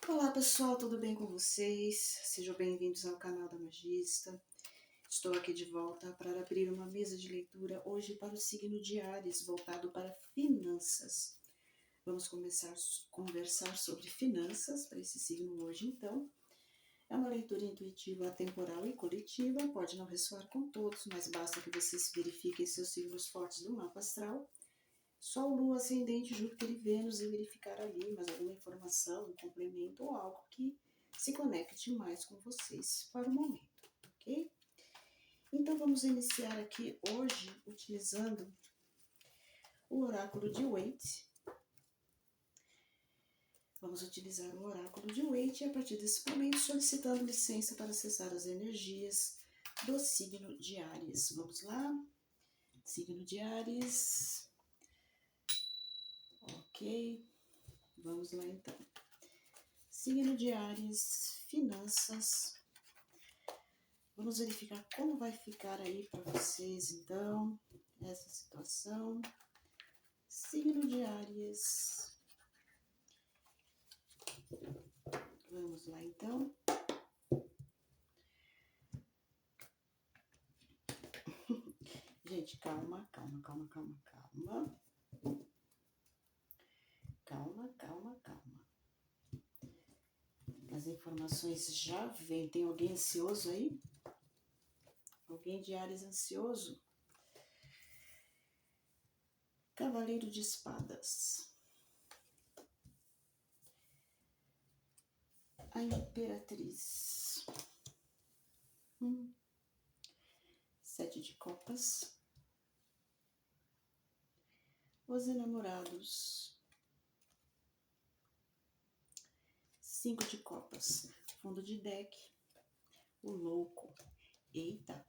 Olá pessoal, tudo bem com vocês? Sejam bem-vindos ao canal da Magista. Estou aqui de volta para abrir uma mesa de leitura hoje para o signo de Áries, voltado para finanças. Vamos começar a conversar sobre finanças para esse signo hoje, então. É uma leitura intuitiva, atemporal e coletiva, pode não ressoar com todos, mas basta que vocês verifiquem seus signos fortes do mapa astral, Sol, Lua, Ascendente, Júpiter e Vênus, e verificar ali mais alguma informação, um complemento ou algo que se conecte mais com vocês para o momento, ok? Então vamos iniciar aqui hoje utilizando o oráculo de Waite. Vamos utilizar o oráculo de Waite e a partir desse momento solicitando licença para acessar as energias do signo de Áries. Vamos lá? Signo de Áries. Ok. Vamos lá então. Signo de Áries, finanças. Vamos verificar como vai ficar aí para vocês, então, essa situação. Signo de Áries. Vamos lá, então. Gente, calma. Calma. As informações já vêm. Tem alguém ansioso aí? Alguém de Áries ansioso? Cavaleiro de Espadas. A Imperatriz. 7 de copas. Os Enamorados. 5 de copas. Fundo de deck. O Louco. Eita.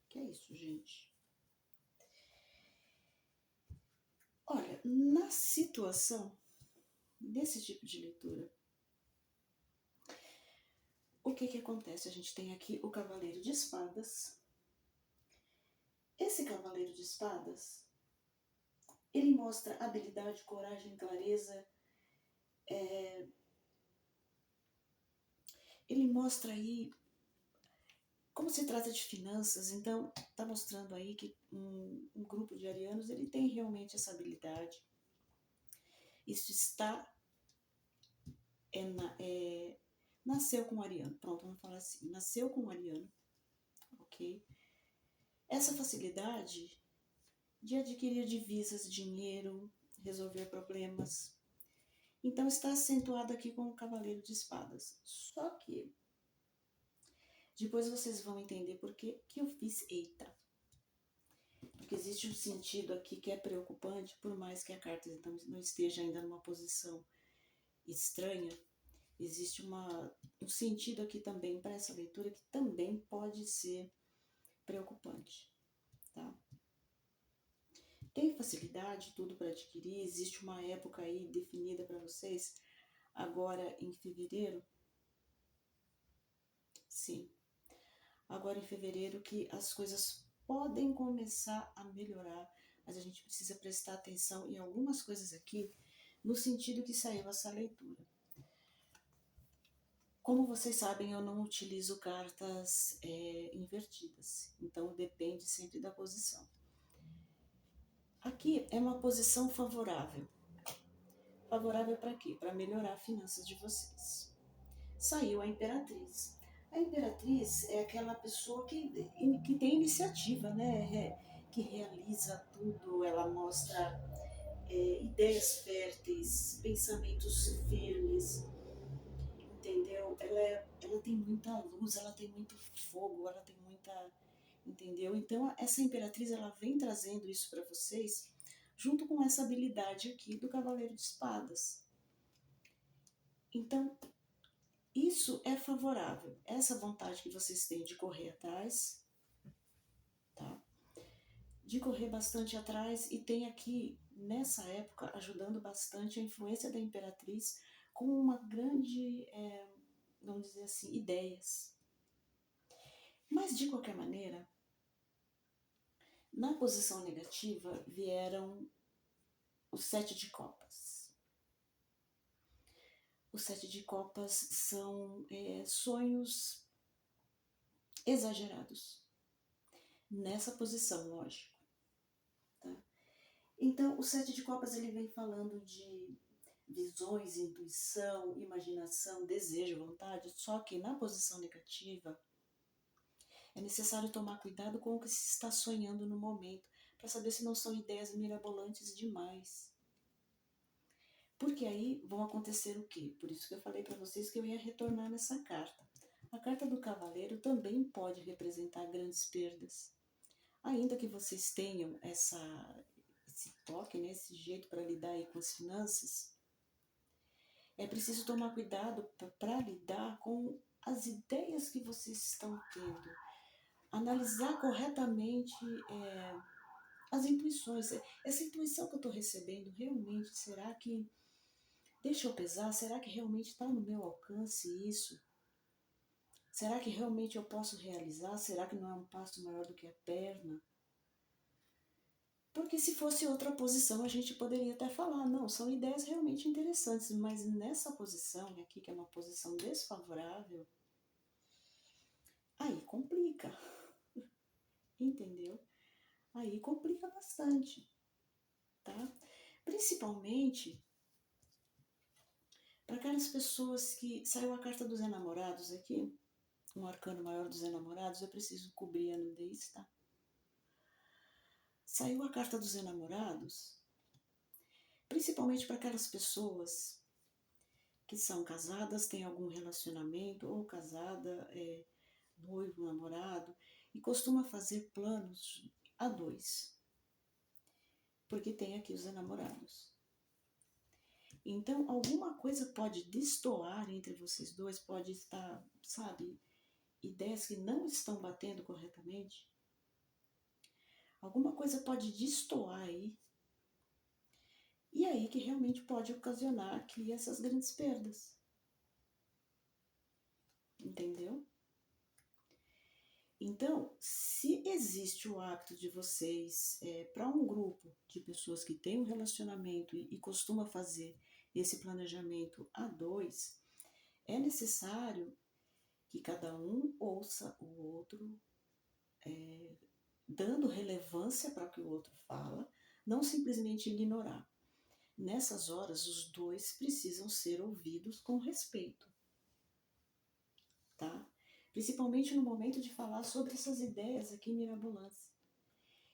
Que é isso, gente? Olha, na situação desse tipo de leitura, o que acontece? A gente tem aqui o Cavaleiro de Espadas. Esse Cavaleiro de Espadas, ele mostra habilidade, coragem, clareza. Ele mostra aí, como se trata de finanças, então está mostrando aí que um grupo de arianos, ele tem realmente essa habilidade. Isso está... nasceu com o ariano, pronto, vamos falar assim, nasceu com o ariano, ok? Essa facilidade de adquirir divisas, dinheiro, resolver problemas, então está acentuado aqui com o Cavaleiro de Espadas. Só que depois vocês vão entender por que eu fiz eita. Porque existe um sentido aqui que é preocupante, por mais que a carta então não esteja ainda numa posição estranha, existe um sentido aqui também para essa leitura que também pode ser preocupante, tá? Tem facilidade, tudo para adquirir, existe uma época aí definida para vocês, agora em fevereiro, sim, agora em fevereiro que as coisas podem começar a melhorar, mas a gente precisa prestar atenção em algumas coisas aqui, no sentido que saiu essa leitura. Como vocês sabem, eu não utilizo cartas invertidas, então depende sempre da posição. Aqui é uma posição favorável. Favorável para quê? Para melhorar as finanças de vocês. Saiu a Imperatriz. A Imperatriz é aquela pessoa que tem iniciativa, né? Que realiza tudo, ela mostra ideias férteis, pensamentos firmes, entendeu? Ela tem muita luz, ela tem muito fogo, ela tem muita... Entendeu? Então, essa Imperatriz, ela vem trazendo isso para vocês, junto com essa habilidade aqui do Cavaleiro de Espadas. Então, isso é favorável. Essa vontade que vocês têm de correr atrás, tá? De correr bastante atrás, e tem aqui, nessa época, ajudando bastante a influência da Imperatriz com uma grande, vamos dizer assim, ideias. Mas, de qualquer maneira, na posição negativa vieram os 7 de copas. o 7 de copas são sonhos exagerados. Nessa posição, lógico. Tá? Então, o 7 de copas ele vem falando de visões, intuição, imaginação, desejo, vontade, só que na posição negativa é necessário tomar cuidado com o que se está sonhando no momento, para saber se não são ideias mirabolantes demais. Porque aí vão acontecer o quê? Por isso que eu falei para vocês que eu ia retornar nessa carta. A carta do cavaleiro também pode representar grandes perdas. Ainda que vocês tenham esse toque, né, esse jeito para lidar aí com as finanças, é preciso tomar cuidado para lidar com as ideias que vocês estão tendo. Analisar corretamente as intuições. Essa intuição que eu estou recebendo, realmente, será que... Deixa eu pesar, será que realmente está no meu alcance isso? Será que realmente eu posso realizar? Será que não é um passo maior do que a perna? Porque se fosse outra posição, a gente poderia até falar, não, são ideias realmente interessantes, mas nessa posição aqui, que é uma posição desfavorável, aí complica, entendeu? Aí complica bastante, tá? Principalmente para aquelas pessoas que... Saiu a carta dos enamorados aqui, um arcano maior dos enamorados, eu preciso cobrir a nudez, tá? Saiu a carta dos enamorados, principalmente para aquelas pessoas que são casadas, têm algum relacionamento, ou casada, noivo, namorado, e costuma fazer planos a dois, porque tem aqui os enamorados. Então, alguma coisa pode destoar entre vocês dois, pode estar, sabe, ideias que não estão batendo corretamente. Alguma coisa pode destoar aí, e aí que realmente pode ocasionar aqui essas grandes perdas. Entendeu? Então, se existe o hábito de vocês, para um grupo de pessoas que tem um relacionamento e costuma fazer esse planejamento a dois, é necessário que cada um ouça o outro, dando relevância para o que o outro fala, não simplesmente ignorar. Nessas horas, os dois precisam ser ouvidos com respeito, tá? Principalmente no momento de falar sobre essas ideias aqui mirabolantes.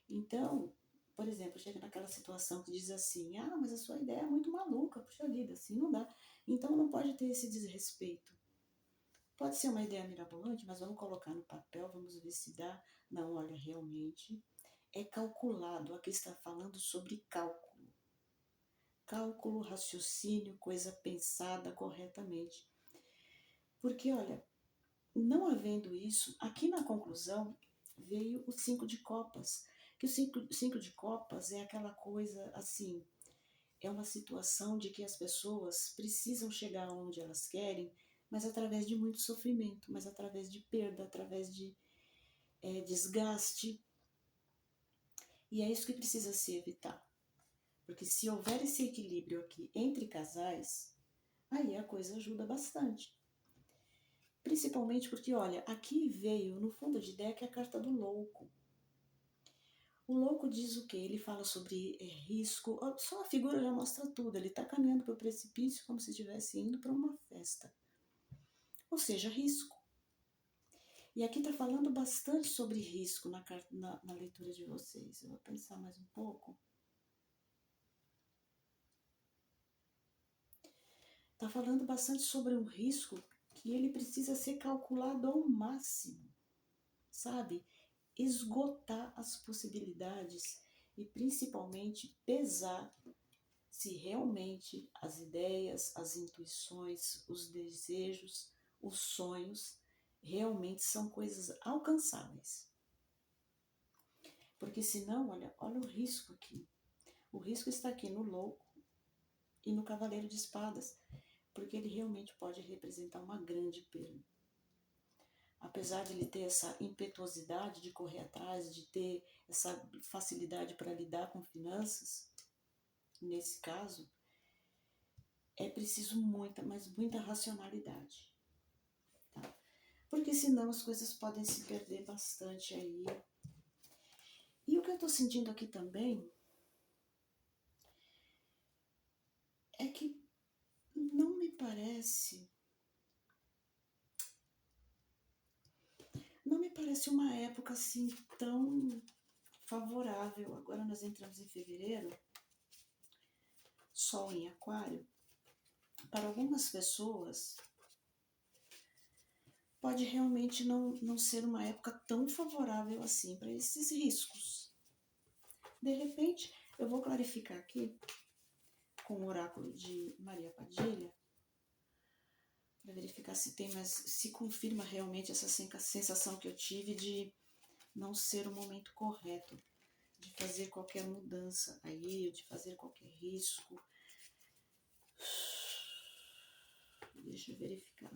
Então, por exemplo, chega naquela situação que diz assim, ah, mas a sua ideia é muito maluca, puxa vida, assim não dá. Então não pode ter esse desrespeito. Pode ser uma ideia mirabolante, mas vamos colocar no papel, vamos ver se dá. Não, olha, realmente é calculado. Aqui está falando sobre cálculo. Cálculo, raciocínio, coisa pensada corretamente. Porque, olha, não havendo isso, aqui na conclusão veio o 5 de copas. Que o 5 de copas é aquela coisa assim, é uma situação de que as pessoas precisam chegar onde elas querem, mas através de muito sofrimento, mas através de perda, através de desgaste. E é isso que precisa se evitar. Porque se houver esse equilíbrio aqui entre casais, aí a coisa ajuda bastante. Principalmente porque, olha, aqui veio no fundo de deck a carta do louco. O louco diz o quê? Ele fala sobre risco, só a figura já mostra tudo, ele está caminhando para o precipício como se estivesse indo para uma festa. Ou seja, risco. E aqui está falando bastante sobre risco na leitura de vocês. Eu vou pensar mais um pouco. Está falando bastante sobre um risco que ele precisa ser calculado ao máximo, sabe? Esgotar as possibilidades e principalmente pesar se realmente as ideias, as intuições, os desejos, os sonhos realmente são coisas alcançáveis. Porque senão, olha o risco aqui. O risco está aqui no louco e no cavaleiro de espadas, porque ele realmente pode representar uma grande perda. Apesar de ele ter essa impetuosidade de correr atrás, de ter essa facilidade para lidar com finanças, nesse caso, é preciso muita, mas muita racionalidade, tá? Porque senão as coisas podem se perder bastante aí. E o que eu tô sentindo aqui também é que não me parece, não me parece uma época assim tão favorável. Agora nós entramos em fevereiro, Sol em Aquário. Para algumas pessoas, pode realmente não ser uma época tão favorável assim para esses riscos. De repente, eu vou clarificar aqui com o oráculo de Maria Padilha, para verificar se tem mais, se confirma realmente essa sensação que eu tive de não ser o momento correto de fazer qualquer mudança aí, de fazer qualquer risco. Deixa eu verificar.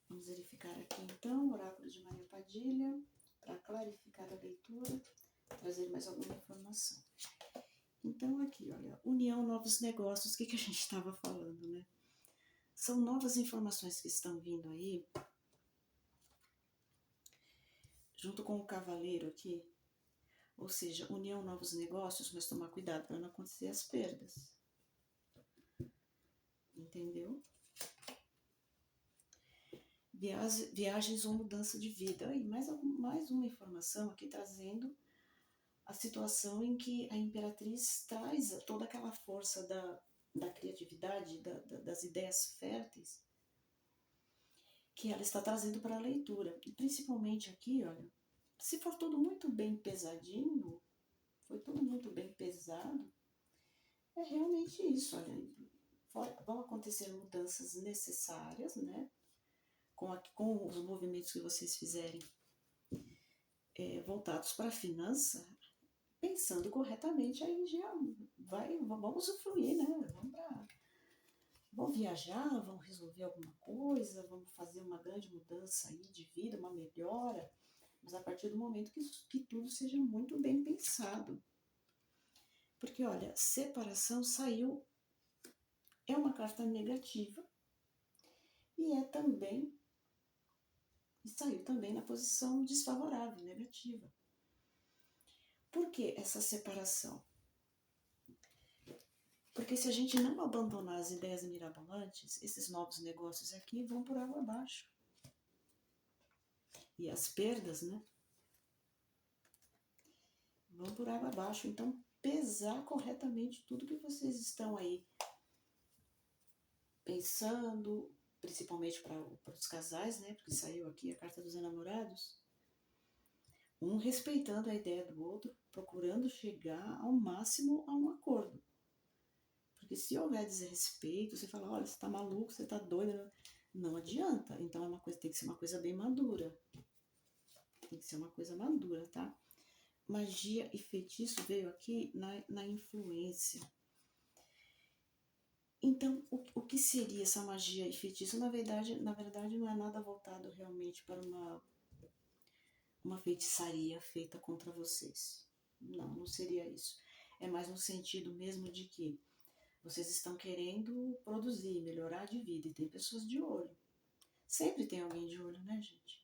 Vamos verificar aqui então o oráculo de Maria Padilha, para clarificar a leitura, trazer mais alguma informação. Então aqui, olha, união, novos negócios, o que a gente estava falando, né? São novas informações que estão vindo aí, junto com o cavaleiro aqui, ou seja, união, novos negócios, mas tomar cuidado para não acontecer as perdas. Entendeu? Viagens ou mudança de vida. E mais uma informação aqui trazendo a situação em que a Imperatriz traz toda aquela força da criatividade, das ideias férteis, que ela está trazendo para a leitura. E principalmente aqui, olha, se for tudo muito bem pesadinho, foi tudo muito bem pesado, é realmente isso, olha, vão acontecer mudanças necessárias, né? Com os movimentos que vocês fizerem voltados para a finança, pensando corretamente, aí já vamos usufruir, né? Vamos viajar, vamos resolver alguma coisa, vamos fazer uma grande mudança aí de vida, uma melhora, mas a partir do momento que tudo seja muito bem pensado. Porque, olha, separação saiu, é uma carta negativa e saiu também na posição desfavorável, negativa. Por que essa separação? Porque se a gente não abandonar as ideias mirabolantes, esses novos negócios aqui vão por água abaixo. E as perdas, né? Vão por água abaixo. Então, pesar corretamente tudo que vocês estão aí pensando, principalmente para os casais, né? Porque saiu aqui a carta dos enamorados. Um respeitando a ideia do outro, procurando chegar ao máximo a um acordo. Porque se houver desrespeito, você fala, olha, você tá maluco, você tá doida, não adianta. Então tem que ser uma coisa bem madura. Tem que ser uma coisa madura, tá? Magia e feitiço veio aqui na influência. Então, o que seria essa magia e feitiço? Na verdade, não é nada voltado realmente para uma feitiçaria feita contra vocês. Não seria isso. É mais no sentido mesmo de que vocês estão querendo produzir, melhorar de vida e tem pessoas de olho. Sempre tem alguém de olho, né, gente?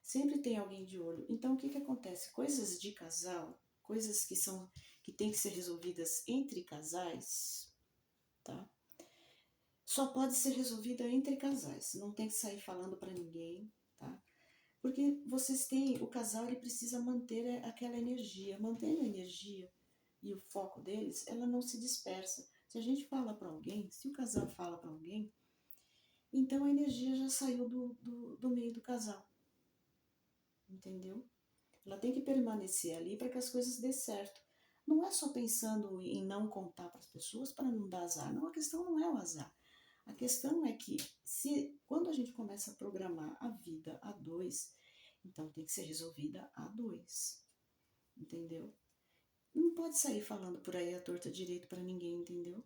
Sempre tem alguém de olho. Então, o que acontece? Coisas de casal, coisas que têm que ser resolvidas entre casais, tá? Só pode ser resolvida entre casais. Não tem que sair falando para ninguém, tá? Porque o casal ele precisa manter aquela energia. Mantendo a energia e o foco deles, ela não se dispersa. Se a gente fala para alguém, se o casal fala para alguém, então a energia já saiu do meio do casal. Entendeu? Ela tem que permanecer ali para que as coisas dê certo. Não é só pensando em não contar para as pessoas para não dar azar. Não, a questão não é o azar. A questão é que quando a gente começa a programar a vida a dois, então tem que ser resolvida a dois. Entendeu? Não pode sair falando por aí a torta direito para ninguém, entendeu?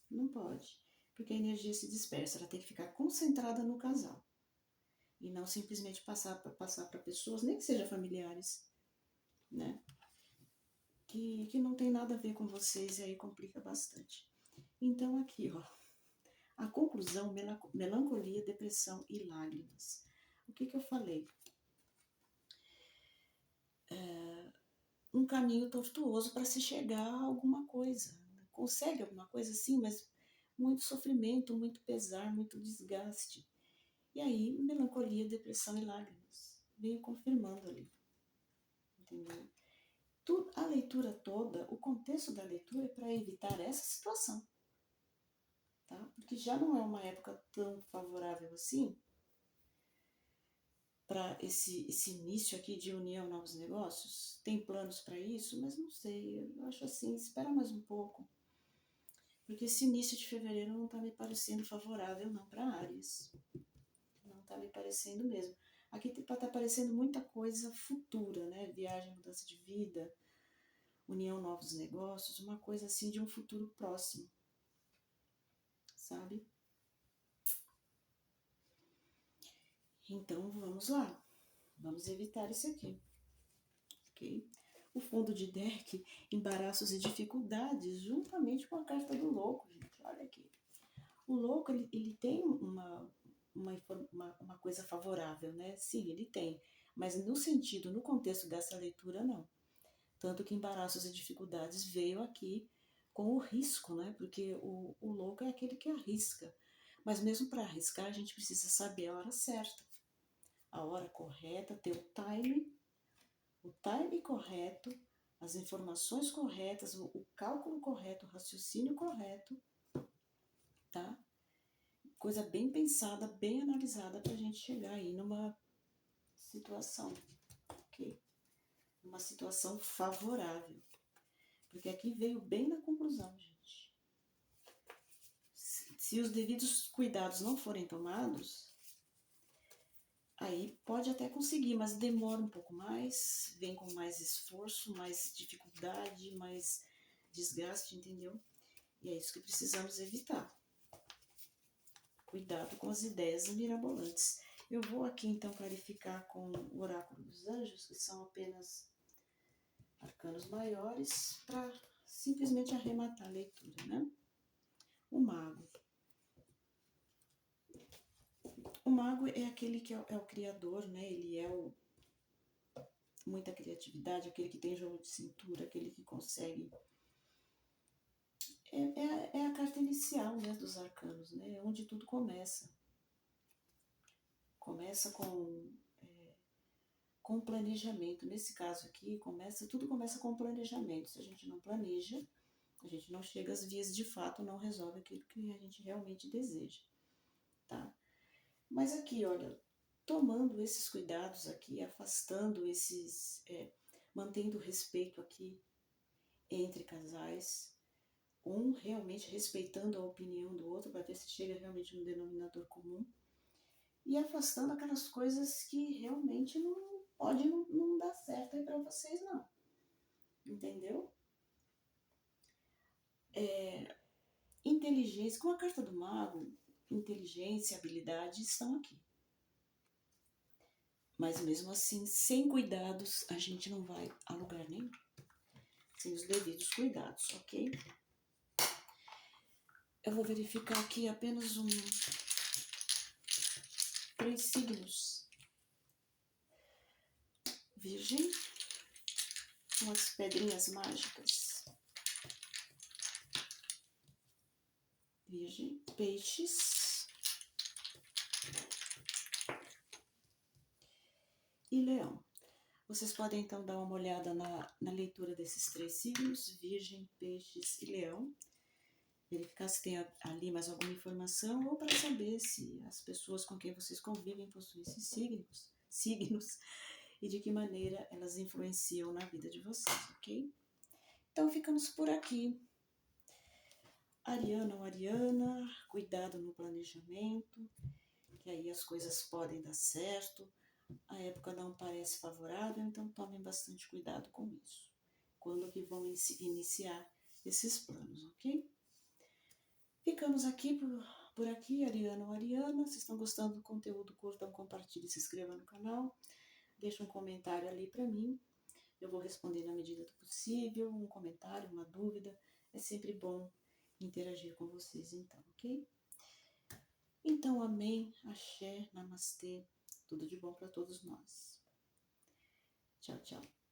Não pode. Porque a energia se dispersa, ela tem que ficar concentrada no casal. E não simplesmente passar para pessoas, nem que sejam familiares, né? que não tem nada a ver com vocês e aí complica bastante. Então aqui, ó, a conclusão, melancolia, depressão e lágrimas. O que eu falei? Um caminho tortuoso para se chegar a alguma coisa. Consegue alguma coisa sim, mas muito sofrimento, muito pesar, muito desgaste. E aí, melancolia, depressão e lágrimas. Veio confirmando ali. Entendeu? A leitura toda, o contexto da leitura é para evitar essa situação. Tá? Porque já não é uma época tão favorável assim para esse início aqui de união novos negócios. Tem planos para isso, mas não sei, eu acho assim, espera mais um pouco. Porque esse início de fevereiro não está me parecendo favorável não para Áries. Não está me parecendo mesmo. Aqui está aparecendo muita coisa futura, né? Viagem, mudança de vida, união, novos negócios, uma coisa assim de um futuro próximo, sabe? Então vamos lá, vamos evitar isso aqui, ok? O fundo de deck, embaraços e dificuldades, juntamente com a carta do louco, gente, olha aqui. O louco, ele tem uma coisa favorável, né? Sim, ele tem, mas no sentido, no contexto dessa leitura, não. Tanto que embaraços e dificuldades veio aqui com o risco, né? Porque o louco é aquele que arrisca. Mas mesmo para arriscar, a gente precisa saber a hora certa, a hora correta, ter o time correto, as informações corretas, o cálculo correto, o raciocínio correto, tá? Coisa bem pensada, bem analisada para a gente chegar aí numa situação, ok? Uma situação favorável. Porque aqui veio bem na conclusão, gente. Se os devidos cuidados não forem tomados, aí pode até conseguir, mas demora um pouco mais, vem com mais esforço, mais dificuldade, mais desgaste, entendeu? E é isso que precisamos evitar. Cuidado com as ideias mirabolantes. Eu vou aqui então clarificar com o oráculo dos anjos, que são apenas arcanos maiores, para simplesmente arrematar a leitura, né? O mago. O mago é aquele que é o criador, né? Ele é muita criatividade, aquele que tem jogo de cintura, aquele que consegue. É a carta inicial, né, dos arcanos, né? É onde tudo começa. Começa com planejamento. Nesse caso aqui, tudo começa com planejamento. Se a gente não planeja, a gente não chega às vias de fato, não resolve aquilo que a gente realmente deseja, tá? Mas aqui, olha, tomando esses cuidados aqui, afastando mantendo o respeito aqui entre casais, um realmente respeitando a opinião do outro para ver se chega realmente no denominador comum e afastando aquelas coisas que realmente não dar certo aí para vocês não, entendeu? Inteligência, com a carta do mago, inteligência e habilidade estão aqui. Mas mesmo assim, sem cuidados, a gente não vai a lugar nenhum. Sem os devidos cuidados, ok? Eu vou verificar aqui apenas 3 signos. Virgem, umas pedrinhas mágicas. Virgem, peixes e leão. Vocês podem então dar uma olhada na leitura desses 3 signos, Virgem, Peixes e Leão, verificar se tem ali mais alguma informação ou para saber se as pessoas com quem vocês convivem possuem esses signos e de que maneira elas influenciam na vida de vocês, ok? Então ficamos por aqui. Ariano ou Ariana, cuidado no planejamento, que aí as coisas podem dar certo. A época não parece favorável, então tomem bastante cuidado com isso. Quando que vão iniciar esses planos, ok? Ficamos aqui por aqui, Ariano ou Ariana. Se estão gostando do conteúdo, curtam, compartilhem, se inscrevam no canal. Deixa um comentário ali para mim. Eu vou responder na medida do possível, um comentário, uma dúvida. É sempre bom interagir com vocês, então, ok? Então, amém, axé, namastê, tudo de bom para todos nós. Tchau, tchau.